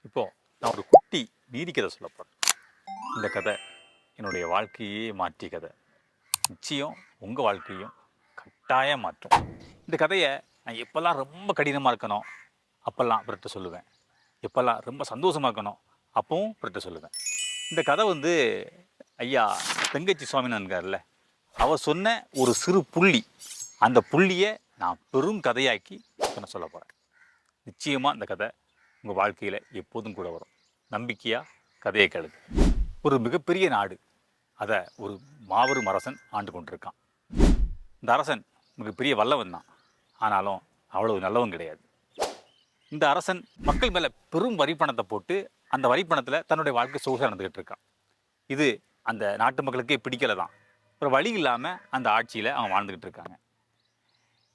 இப்போ நான் ஒரு குட்டி நீதி கதை சொல்ல போகிறேன். இந்த கதை என்னுடைய வாழ்க்கையே மாற்றிய கதை. நிச்சயம் உங்கள் வாழ்க்கையும் கட்டாயம் மாற்றும். இந்த கதையை நான் எப்போல்லாம் ரொம்ப கடினமாக இருக்கணும் அப்போல்லாம் பிறட்ட சொல்லுவேன். எப்போல்லாம் ரொம்ப சந்தோஷமாக இருக்கணும் அப்பவும் பிறட்ட சொல்லுவேன். இந்த கதை ஐயா தெங்கச்சி சுவாமிநாதன்கார்ல அவர் சொன்ன ஒரு சிறு புள்ளி. அந்த புள்ளியை நான் பெரும் கதையாக்கி நான் சொல்ல போகிறேன். நிச்சயமாக இந்த கதை உங்கள் வாழ்க்கையில் எப்போதும் கூட வரும். நம்பிக்கையாக கதையை கேளுங்க. ஒரு மிகப்பெரிய நாடு, அதை ஒரு மாபெரும் அரசன் ஆண்டு கொண்டிருக்கான். இந்த அரசன் மிகப்பெரிய வல்லவன் தான், ஆனாலும் அவ்வளவு நல்லவன் கிடையாது. இந்த அரசன் மக்கள் மேலே பெரும் வரிப்பணத்தை போட்டு அந்த வரிப்பணத்தில் தன்னுடைய வாழ்க்கை சொகுசாக நடந்துக்கிட்டு இருக்கான். இது அந்த நாட்டு மக்களுக்கே பிடிக்கலை தான். ஒரு வழி இல்லாமல் அந்த ஆட்சியில் அவன் வாழ்ந்துக்கிட்டு இருக்காங்க.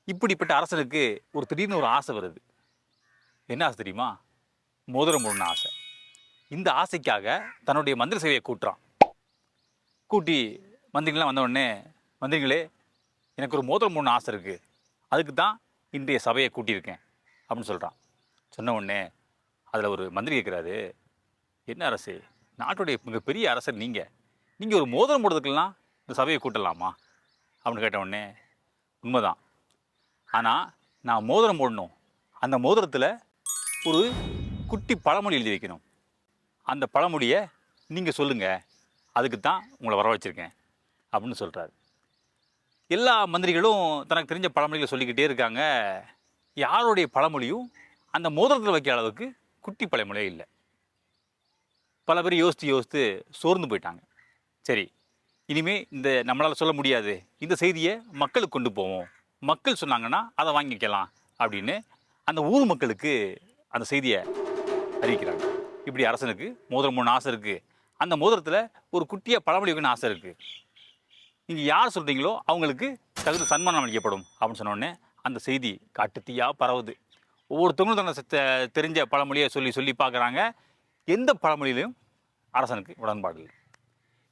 இப்படிப்பட்ட அரசனுக்கு திடீர்னு ஒரு ஆசை வருது. என்ன ஆசை தெரியுமா? மோதிரம் போடணும் ஆசை. இந்த ஆசைக்காக தன்னுடைய மந்திரி சபையை கூட்டுறான். கூட்டி மந்திரிகள்லாம் வந்தவுடனே, மந்திரிகளே எனக்கு ஒரு மோதிரம் போடணும் ஆசை இருக்குது, அதுக்கு தான் இன்றைய சபையை கூட்டியிருக்கேன் அப்படின்னு சொல்கிறான். சொன்ன உடனே அதில் ஒரு மந்திரி கேட்குறாரு, என்ன அரசு, நாட்டுடைய மிகப்பெரிய அரசர் நீங்கள் ஒரு மோதிரம் போடுறதுக்கெல்லாம் இந்த சபையை கூட்டலாமா அப்படின்னு கேட்ட உடனே, உண்மைதான், ஆனால் நான் மோதிரம் போடணும், அந்த மோதிரத்தில் ஒரு குட்டி பழமொழி எழுதி வைக்கணும், அந்த பழமொழியை நீங்கள் சொல்லுங்கள், அதுக்கு தான் உங்களை வர வச்சுருக்கேன் அப்படின்னு சொல்கிறாரு. எல்லா மந்திரிகளும் தனக்கு தெரிஞ்ச பழமொழிகளை சொல்லிக்கிட்டே இருக்காங்க. யாருடைய பழமொழியும் அந்த மோதிரத்தில் வைக்க அளவுக்கு குட்டி பழமொழியே இல்லை. பல பேர் யோசித்து சோர்ந்து போயிட்டாங்க. சரி, இனிமேல் இந்த நம்மளால் சொல்ல முடியாது, இந்த செய்தியை மக்களுக்கு கொண்டு போவோம், மக்கள் சொன்னாங்கன்னா அதை வாங்கிக்கலாம் அப்படின்னு அந்த ஊர் மக்களுக்கு அந்த செய்தியை அறிவிக்கிறாங்க. இப்படி அரசனுக்கு மோதிரம் போடணும் ஆசை இருக்குது, அந்த மோதிரத்தில் ஒரு குட்டியாக பழமொழி வைக்கணும்னு ஆசை இருக்குது, நீங்கள் யார் சொல்கிறீங்களோ அவங்களுக்கு தகுந்த சன்மானம் அளிக்கப்படும் அப்படின்னு சொன்னோடனே அந்த செய்தி காட்டுத்தீயாக பரவுது. ஒவ்வொருத்தவங்களும் தன்னை தெரிஞ்ச பழமொழியை சொல்லி பார்க்குறாங்க. எந்த பழமொழியிலையும் அரசனுக்கு உடன்பாடு இல்லை.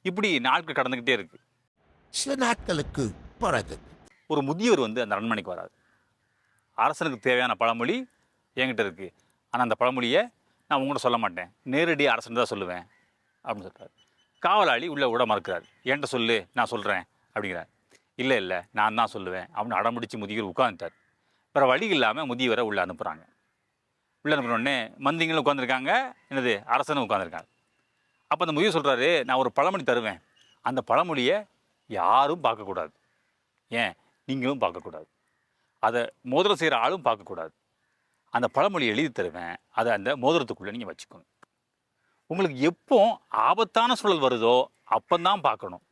இப்படி நாட்கள் கடந்துக்கிட்டே இருக்குது. சில நாட்களுக்கு பிறகு ஒரு முதியவர் அந்த அரண்மனைக்கு வராது. அரசனுக்கு தேவையான பழமொழி என்கிட்ட இருக்குது, ஆனால் அந்த பழமொழியை நான் உங்கள்கிட்ட சொல்ல மாட்டேன், நேரடியாக அரசன் தான் சொல்லுவேன் அப்படின்னு சொல்கிறார். காவலாளி உள்ளே விட மறுக்கிறார். என்கிட்ட சொல்லு, நான் சொல்கிறேன் அப்படிங்கிறார். இல்லை நான் தான் சொல்லுவேன் அப்படின்னு அடம்பிடிச்சு முதியவர் உட்காந்துட்டார். வேறு வழி இல்லாமல் முதியவரை உள்ளே அனுப்புகிறாங்க. உள்ளே அனுப்புனோடனே மந்திரிங்களும் உட்காந்துருக்காங்க, அரசனும் உட்காந்துருக்காங்க. அப்போ அந்த முதியவர் சொல்கிறாரு, நான் ஒரு பழமொழி தருவேன், அந்த பழமொழியை யாரும் பார்க்கக்கூடாது, ஏன் நீங்களும் பார்க்கக்கூடாது, அதை மோதிரம் செய்கிற ஆளும் பார்க்கக்கூடாது, அந்த பழமொழியை எழுதி தருவேன், அதை அந்த மோதிரத்துக்குள்ளே நீங்கள் வச்சுக்கணும், உங்களுக்கு எப்போ ஆபத்தான சூழல் வருதோ அப்போதான் பார்க்கணும்,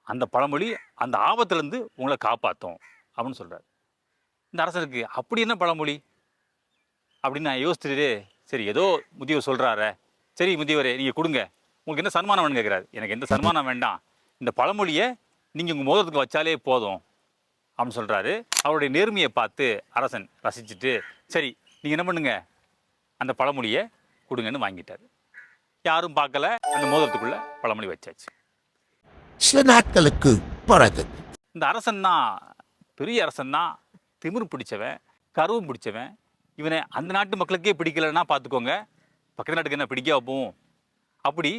அந்த பழமொழி அந்த ஆபத்துலேருந்து உங்களை காப்பாற்றும் அப்படின்னு சொல்கிறார். இந்த அரசனுக்கு அப்படி என்ன பழமொழி அப்படின்னு நான் யோசிச்சுட்டு, சரி ஏதோ முதியவர் சொல்கிறாரே, சரி முதியவரே நீங்கள் கொடுங்க, உங்களுக்கு என்ன சன்மானம் வேணும்னு கேட்குறாரு. எனக்கு எந்த சன்மானம் வேண்டாம், இந்த பழமொழியை நீங்கள் உங்கள் மோதிரத்துக்கு வச்சாலே போதும் அப்படின்னு சொல்கிறாரு. அவருடைய நேர்மையை பார்த்து அரசன் ரசிச்சுட்டு, சரி நீங்கள் என்ன பண்ணுங்க, அந்த பழமொழியை கொடுங்கன்னு வாங்கிட்டார். யாரும் பார்க்கல, அந்த மோதிரத்துக்குள்ளே பழமொழி வச்சாச்சு. சில நாட்களுக்கு பிறகு இந்த அரசன் தான், பெரிய அரசன் தான், திமிரு பிடிச்சவன், கருவம் பிடிச்சவன். இவனை அந்த நாட்டு மக்களுக்கே பிடிக்கலைன்னா பார்த்துக்கோங்க, பக்கத்து நாட்டுக்கு என்ன பிடிக்க வைப்போம். அப்படி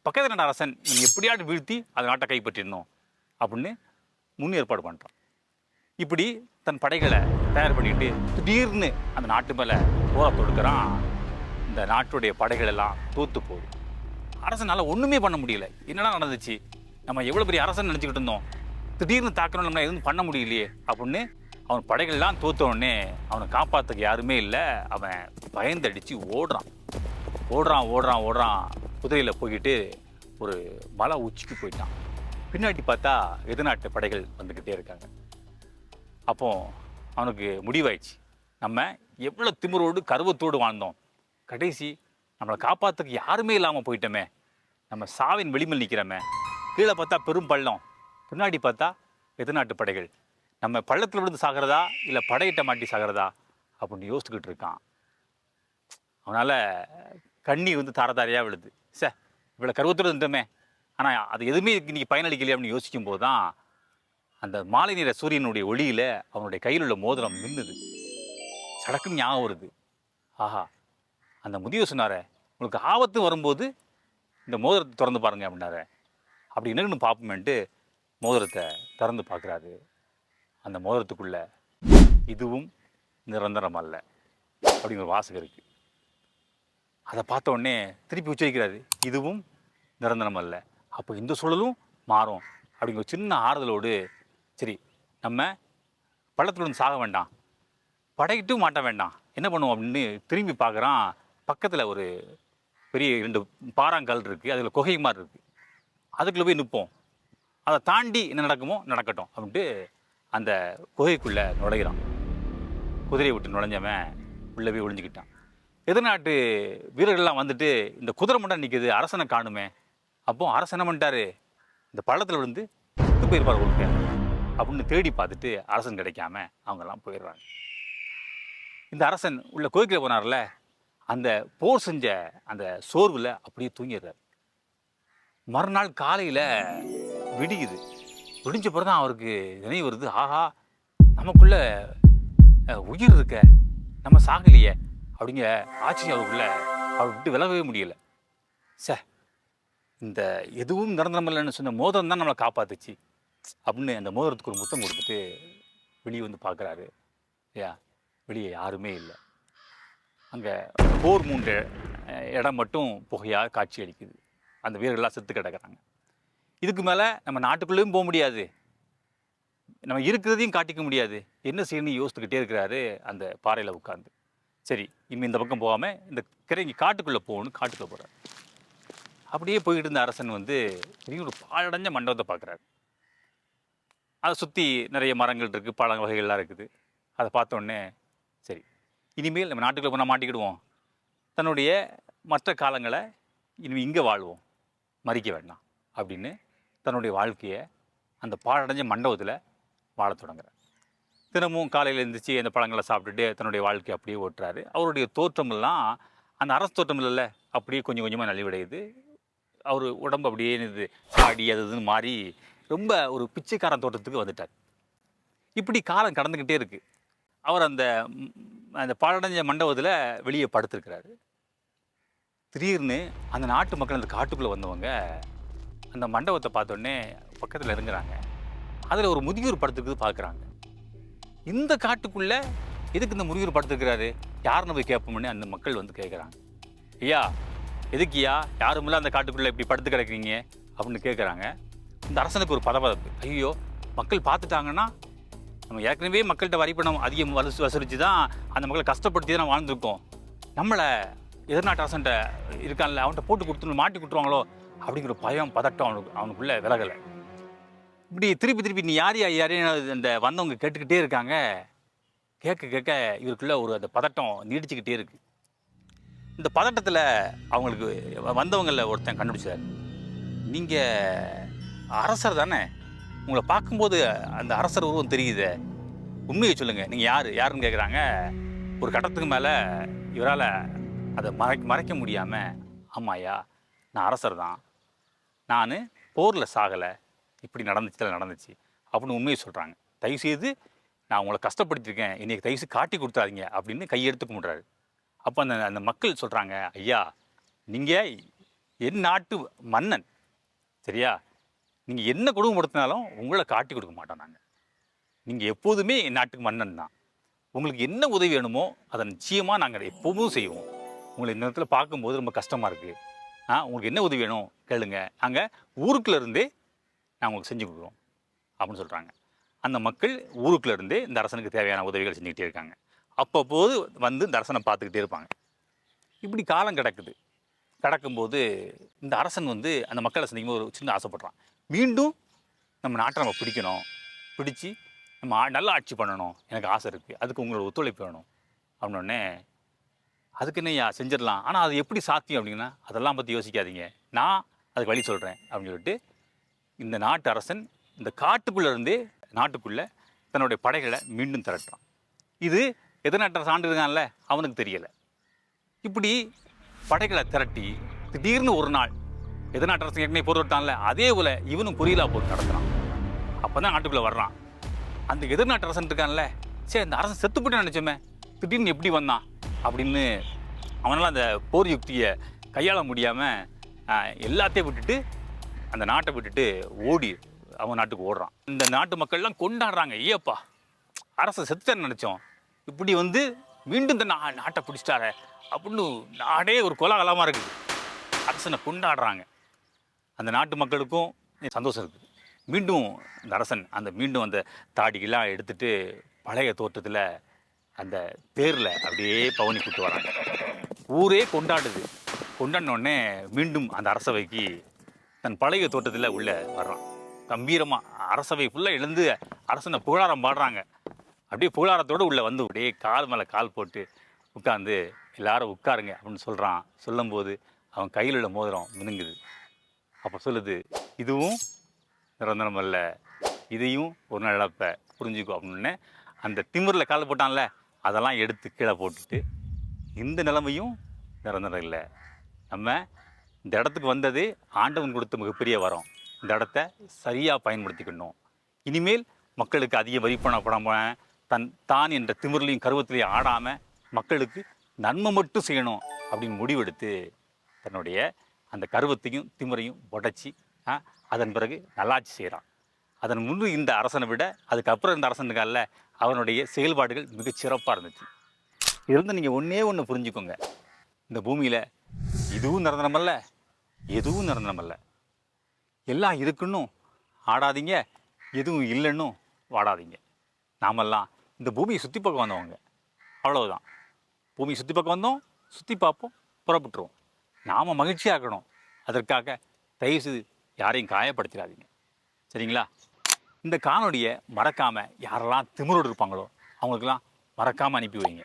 பக்கத்து நாட்டு அரசன் இவன் எப்படியாட்டு வீழ்த்தி அந்த நாட்டை கைப்பற்றிடணும் அப்படின்னு முன் ஏற்பாடு பண்ணுறான். இப்படி தன் படைகளை தயார் பண்ணிட்டு திடீர்னு அந்த நாட்டு மேலே போரை தொடுக்கிறான். இந்த நாட்டுடைய படைகள் எல்லாம் தோற்று போகுது. அரசனால் ஒன்றுமே பண்ண முடியல. என்னடா நடந்துச்சு, நம்ம எவ்வளோ பெரிய அரசன் நினச்சிக்கிட்டு இருந்தோம், திடீர்னு தாக்கணும், நம்மளால் எதுவும் பண்ண முடியலையே அப்படின்னு அவன் படைகள்லாம் தோற்றவுடனே அவனை காப்பாற்றுக்கு யாருமே இல்லை. அவன் பயந்தடித்து ஓடுறான். குதிரையில் போய்கிட்டு ஒரு மலை உச்சிக்கு போயிட்டான். பின்னாடி பார்த்தா எதிர்நாட்டு படைகள் வந்துக்கிட்டே இருக்காங்க. அப்போ அவனுக்கு முடிவாயிடுச்சு, நம்ம எவ்வளோ திமிரோடு கருவத்தோடு வாழ்ந்தோம், கடைசி நம்மளை காப்பாற்றுக்கு யாருமே இல்லாமல் போயிட்டோமே, நம்ம சாவின் வெளிமல் நிற்கிறோமே, கீழே பார்த்தா பெரும் பள்ளம், பின்னாடி பார்த்தா எதிர்நாட்டு படைகள், நம்ம பள்ளத்தில் விழுந்து சாகிறதா இல்லை படையிட்ட மாட்டி சாகிறதா அப்படின்னு யோசிச்சுக்கிட்டு இருக்கான். அவனால் கண்ணீர் தாரதாரியாக விழுது. இவ்வளோ கருவத்தோடு இருந்தோமே, ஆனால் அது எதுவுமே இன்றைக்கி பயனளிக்கலையே அப்படின்னு யோசிக்கும் போது தான் அந்த மாலை நேர சூரியனுடைய ஒளியில் அவனுடைய கையில் உள்ள மோதிரம் மின்னுது. சடக்குன்னு ஞாபகம் வருது, ஆஹா அந்த முதியவர் சொன்னாரே, உங்களுக்கு ஆபத்து வரும்போது இந்த மோதிரத்தை திறந்து பாருங்க அப்படின்னாரு. அப்படி என்னன்னு பார்ப்போமேன்ட்டு மோதிரத்தை திறந்து பார்க்குறாரு. அந்த மோதிரத்துக்குள்ள இதுவும் நிரந்தரம் அல்ல அப்படிங்கிற வாசகம் இருக்குது. அதை பார்த்த உடனே திருப்பி உச்சரிக்கிறாரு, இதுவும் நிரந்தரம் அல்ல. அப்போ இந்த சூழலும் மாறும் அப்படிங்கிற ஒரு சின்ன ஆறுதலோடு, சரி நம்ம பள்ளத்தில் வந்து சாக வேண்டாம், படையிட்டும் மாட்ட வேண்டாம், என்ன பண்ணுவோம் அப்படின்னு திரும்பி பார்க்குறான். பக்கத்தில் ஒரு பெரிய 2 பாறாங்கல் இருக்குது, அதில் குகை மாதிரி இருக்குது. அதுக்குள்ளே போய் நிற்போம், அதை தாண்டி என்ன நடக்குமோ நடக்கட்டும் அப்படின்ட்டு அந்த குகைக்குள்ளே நுழைகிறான். குதிரையை விட்டு நுழைஞ்சவன் உள்ளே போய் ஒளிஞ்சிக்கிட்டான். எதிர்நாட்டு வீரர்கள்லாம் வந்துட்டு இந்த குதிரை மட்டும் நிற்கிது, அரசனை காணுமே. அப்போ அரசன் என்ன பண்ணிட்டாரு, இந்த பள்ளத்தில் விழுந்து செத்து போயிருப்பார் உங்களுக்கு அப்படின்னு தேடி பார்த்துட்டு அரசன் கிடைக்காம அவங்கெல்லாம் போயிடுறாங்க. இந்த அரசன் உள்ள கோயிலுக்கு போனார்ல, அந்த போர் செஞ்ச அந்த சோர்வில் அப்படியே தூங்கிடுறாரு. மறுநாள் காலையில் விடியுது. விடிஞ்ச பிறகு தான் அவருக்கு நினைவு வருது, ஆஹா நமக்குள்ள உயிர் இருக்க, நம்ம சாகலையே அப்படிங்க ஆச்சரியம் அவருக்குள்ள. அவர் விட்டு விலகவே முடியல. இந்த எதுவும் நிரந்தரமில்லைன்னு சொன்ன மோதிரம் தான் நம்மளை காப்பாத்துச்சு அப்படின்னு அந்த மோதிரத்துக்கு ஒரு முத்தம் கொடுத்துட்டு வெளியே வந்து பார்க்குறாரு. வெளியே யாருமே இல்லை. அங்கே போர் மூண்ட இடம் மட்டும் புகையாக காட்சி அளிக்குது. அந்த வீரர்கள்லாம் செத்து கிடக்கிறாங்க. இதுக்கு மேலே நம்ம நாட்டுக்குள்ளேயும் போக முடியாது, நம்ம இருக்கிறதையும் காட்டிக்க முடியாது. என்ன செய்யணும்னு யோசித்துக்கிட்டே இருக்கிறாரு அந்த பாறையில் உட்காந்து. சரி இனிமேல் இந்த பக்கம் போகாமல் இந்த கிரைங்கி காட்டுக்குள்ளே போகணும்னு காட்டுக்குள்ளே போகிறார். அப்படியே போய்கிட்டு இருந்த அரசன் வந்து பெரிய ஒரு பாழடைஞ்ச மண்டபத்தை பார்க்குறாரு. அதை சுற்றி நிறைய மரங்கள் இருக்குது, பழ வகைகள்லாம் இருக்குது. அதை பார்த்தோன்னே சரி இனிமேல் நம்ம நாட்டுக்குள்ளே போனால் மாட்டிக்கிடுவோம், தன்னுடைய மற்ற காலங்களை இனிமேல் இங்கே வாழ்வோம், மறிக்க வேண்டாம் அப்படின்னு தன்னுடைய வாழ்க்கையை அந்த பாழடைஞ்ச மண்டபத்தில் வாழ தொடங்குறார். தினமும் காலையில் எழுந்திரிச்சு அந்த பழங்களை சாப்பிட்டுட்டு தன்னுடைய வாழ்க்கையை அப்படியே ஓட்டுறாரு. அவருடைய தோற்றமெல்லாம் அந்த அரசு தோற்றம் இல்லைல்ல, அப்படியே கொஞ்சம் கொஞ்சமாக நலிவடையுது. அவர் உடம்பு அப்படியே இது ஆடி அது இதுன்னு மாறி ரொம்ப ஒரு பிச்சைக்காரன் தோட்டத்துக்கு வந்துட்டார். இப்படி காலம் கடந்துக்கிட்டே இருக்குது. அவர் அந்த அந்த பாழடைஞ்ச மண்டபத்தில் வெளியே படுத்திருக்கிறாரு. திடீர்னு அந்த நாட்டு மக்கள் அந்த காட்டுக்குள்ளே வந்தவங்க அந்த மண்டபத்தை பார்த்தோன்னே பக்கத்தில் இறங்குறாங்க. அதில் ஒரு முதியோர் படுத்துக்குது பார்க்குறாங்க. இந்த காட்டுக்குள்ளே எதுக்கு இந்த முதியோர் படுத்துக்கிறாரு, யாருன்னு போய் கேட்போம்னு அந்த மக்கள் வந்து கேட்குறாங்க. ஐயா எதுக்கியா யாருமில்ல அந்த காட்டுக்குள்ளே இப்படி படுத்து கிடக்குறீங்க அப்படின்னு கேட்குறாங்க. இந்த அரசனுக்கு ஒரு பதப்பதப்பு, ஐயோ மக்கள் பார்த்துட்டாங்கன்னா நம்ம ஏற்கனவே மக்கள்கிட்ட வரி பணம் அதிகம் வசூலித்து தான் அந்த மக்களை கஷ்டப்படுத்தி தான் வாழ்ந்துருக்கோம், நம்மளை எதிர்நாட்டு அரசன்ட்ட இருக்கான்ல அவன்கிட்ட போட்டு கொடுத்து மாட்டி கொடுத்துருவாங்களோ அப்படிங்கிற பயம் பதட்டம் அவனுக்குள்ளே விலகலை. இப்படி திருப்பி நீ யாரையும் அந்த வந்தவங்க கேட்டுக்கிட்டே இருக்காங்க. கேட்க இவருக்குள்ள ஒரு அந்த பதட்டம் நீடிச்சுக்கிட்டே இருக்குது. இந்த பதட்டத்தில் அவங்களுக்கு வந்தவங்களில் ஒருத்தன் கண்டுபிடிச்சார், நீங்கள் அரசர் தானே, உங்களை பார்க்கும்போது அந்த அரசர் உருவம் தெரியுது, உண்மையை சொல்லுங்கள், நீங்கள் யாருன்னு கேட்குறாங்க. ஒரு கட்டத்துக்கு மேலே இவரால் அதை மறைக்க முடியாமல், ஆமாய்யா நான் அரசர் தான், நான் போரில் சாகலை, இப்படி நடந்துச்சு அப்படின்னு உண்மையை சொல்கிறாங்க. தயவுசெய்து நான் உங்களை கஷ்டப்படுத்தியிருக்கேன், இன்றைக்கி தயவுசெய்து காட்டி கொடுத்தாதீங்க அப்படின்னு கையெடுத்து கும்பிட்றாரு. அப்போ அந்த மக்கள் சொல்கிறாங்க, ஐயா நீங்கள் என் நாட்டு மன்னன் சரியா, நீங்கள் என்ன கொடுமைப்படுத்தினாலும் உங்களை காட்டி கொடுக்க மாட்டோம் நாங்கள், நீங்கள் எப்போதுமே என் நாட்டுக்கு மன்னன் தான், உங்களுக்கு என்ன உதவி வேணுமோ அதை நிச்சயமாக நாங்கள் எப்போதும் செய்வோம், உங்களை இந்த நேரத்தில் பார்க்கும்போது ரொம்ப கஷ்டமாக இருக்குது, உங்களுக்கு என்ன உதவி வேணும் கேளுங்க, நாங்கள் ஊருக்குள்ளே இருந்தே நான் உங்களுக்கு செஞ்சு கொடுக்குறோம் அப்படின்னு சொல்கிறாங்க. அந்த மக்கள் ஊருக்குள்ளே இருந்தே இந்த அரசனுக்கு தேவையான உதவிகள் செஞ்சுக்கிட்டே இருக்காங்க. அப்பப்போது வந்து இந்த அரசனை பார்த்துக்கிட்டே இருப்பாங்க. இப்படி காலம் கிடக்கும்போது இந்த அரசன் வந்து அந்த மக்களை சந்திக்கும்போது ஒரு சின்ன ஆசைப்படுறான், மீண்டும் நம்ம நாட்டை நம்ம பிடிச்சி நம்ம நல்லா ஆட்சி பண்ணணும், எனக்கு ஆசை இருக்குது, அதுக்கு உங்களோட ஒத்துழைப்பு வேணும் அப்படின்னோடனே, அதுக்கு என்னையா செஞ்சிடலாம், ஆனால் அது எப்படி சாத்தியம் அப்படின்னா அதெல்லாம் பற்றி யோசிக்காதீங்க, நான் அதுக்கு வழி சொல்கிறேன் அப்படின்னு சொல்லிட்டு இந்த நாட்டு அரசன் இந்த காட்டுக்குள்ளே இருந்தே நாட்டுக்குள்ளே தன்னுடைய படைகளை மீண்டும் திரட்டுறான். இது எதிர்நாட்டை சான்று இருக்கான்ல அவனுக்கு தெரியலை. இப்படி படைகளை திரட்டி திடீர்னு ஒரு நாள் எதிர்நாட்டு அரசன் ஏற்கனவே போர் விட்டான்ல, அதே போல் இவனும் புரியலா போர் நடத்துகிறான். அப்போ தான் நாட்டுக்குள்ளே வர்றான். அந்த எதிர்நாட்டு அரசன் இருக்கான்ல, சரி அந்த அரசன் செத்து போட்டு நினச்சோமே, திடீர்னு எப்படி வந்தான் அப்படின்னு அவனால் அந்த போர் யுக்தியை கையாள முடியாமல் எல்லாத்தையும் விட்டுட்டு அந்த நாட்டை விட்டுட்டு ஓடி அவன் நாட்டுக்கு ஓடுறான். இந்த நாட்டு மக்கள்லாம் கொண்டாடுறாங்க, ஏப்பா அரசை செத்துட்டேன்னு நினச்சோம், இப்படி வந்து மீண்டும் இந்த நாட்டை பிடிச்சிட்டார அப்படின்னு நாடே ஒரு கோலாகலமாக இருக்குது. அரசனை கொண்டாடுறாங்க. அந்த நாட்டு மக்களுக்கும் சந்தோஷம் இருக்குது. மீண்டும் இந்த அரசன் மீண்டும் அந்த தாடியெல்லாம் எடுத்துட்டு பழைய தோற்றத்தில் அந்த தேரில் அப்படியே பவனி கூட்டு வராங்க. ஊரே கொண்டாடுது. கொண்டாடினோடனே மீண்டும் அந்த அரசவைக்கு தன் பழைய தோட்டத்தில் உள்ள வர்றான். கம்பீரமாக அரசவை ஃபுல்லாக எழுந்து அரசனை புகழாரம் பாடுறாங்க. அப்படியே புகழாரத்தோடு உள்ளே வந்து அப்படியே கால் மேலே கால் போட்டு உட்காந்து எல்லாரும் உட்காருங்க அப்படின்னு சொல்கிறான். சொல்லும்போது அவன் கையில் உள்ள மோதிரம் மினுங்குது. அப்போ சொல்லுது, இதுவும் நிரந்தரம் அல்ல, இதையும் ஒரு நாள் இழப்ப புரிஞ்சுக்கோ அப்படின்னு. அந்த திமிரில் கால் போட்டான்ல, அதெல்லாம் எடுத்து கீழே போட்டுட்டு, இந்த நிலைமையும் நிரந்தரம் இல்லை, நம்ம இந்த இடத்துக்கு வந்தது ஆண்டவன் கொடுத்த மிகப்பெரிய வரம், இந்த இடத்த சரியாக பயன்படுத்திக்கணும், இனிமேல் மக்களுக்கு அதிக வரி பண்ணப்படாமல் தான் என்ற திமிர்லையும் கருவத்திலையும் ஆடாமல் மக்களுக்கு நன்மை மட்டும் செய்யணும் அப்படின்னு முடிவெடுத்து தன்னுடைய அந்த கருவத்தையும் திமிரையும் உடச்சி அதன் பிறகு நல்லாட்சி செய்கிறான். அதன் முன்பு இந்த அரசனை விட அதுக்கப்புறம் இந்த அரசனுக்கால அவனுடைய செயல்பாடுகள் மிகச் சிறப்பாக இருந்துச்சு. இதிலிருந்து நீங்கள் ஒன்று புரிஞ்சுக்கோங்க, இந்த பூமியில் இதுவும் நிரந்தரமல்ல, எதுவும் நிரந்தரமல்ல. எல்லாம் இருக்குன்னு ஆடாதீங்க, எதுவும் இல்லைன்னு வாடாதீங்க. நாமெல்லாம் இந்த பூமியை சுற்றி பார்க்க வந்தவங்க, அவ்வளவுதான். பூமியை சுற்றி பார்க்க வந்தோம், சுற்றி பார்ப்போம், புறப்பட்டுருவோம். நாம் மகிழ்ச்சியாக இருக்கணும். அதற்காக தயவுசெய்து யாரையும் காயப்படுத்திடாதீங்க, சரிங்களா? இந்த காணொலியை மறக்காமல் யாரெல்லாம் திமிரோடு இருப்பாங்களோ அவங்களுக்கெல்லாம் மறக்காமல் அனுப்பி வைங்க.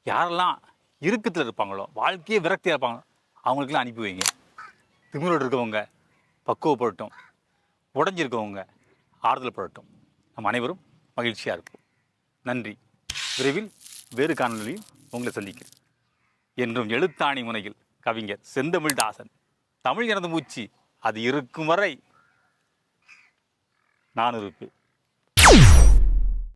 யாரெல்லாம் இறுக்கத்தில் இருப்பாங்களோ, வாழ்க்கையே விரக்தியாக இருப்பாங்களோ அவங்களுக்கெல்லாம் அனுப்பி வைங்க. திமிரோடு இருக்கவங்க பக்குவப்படட்டும், உடஞ்சிருக்கவங்க ஆறுதல் படட்டும். நம்ம அனைவரும் மகிழ்ச்சியாக இருப்போம். நன்றி. விரைவில் வேறு காணொலியில் உங்களை சந்திக்கிறேன். என்றும் எழுத்தாணி முனையில் கவிஞர் செந்தமிழ்தாசன். தமிழ் எனது மூச்சு, அது இருக்கும் வரை நான் இருப்பேன்.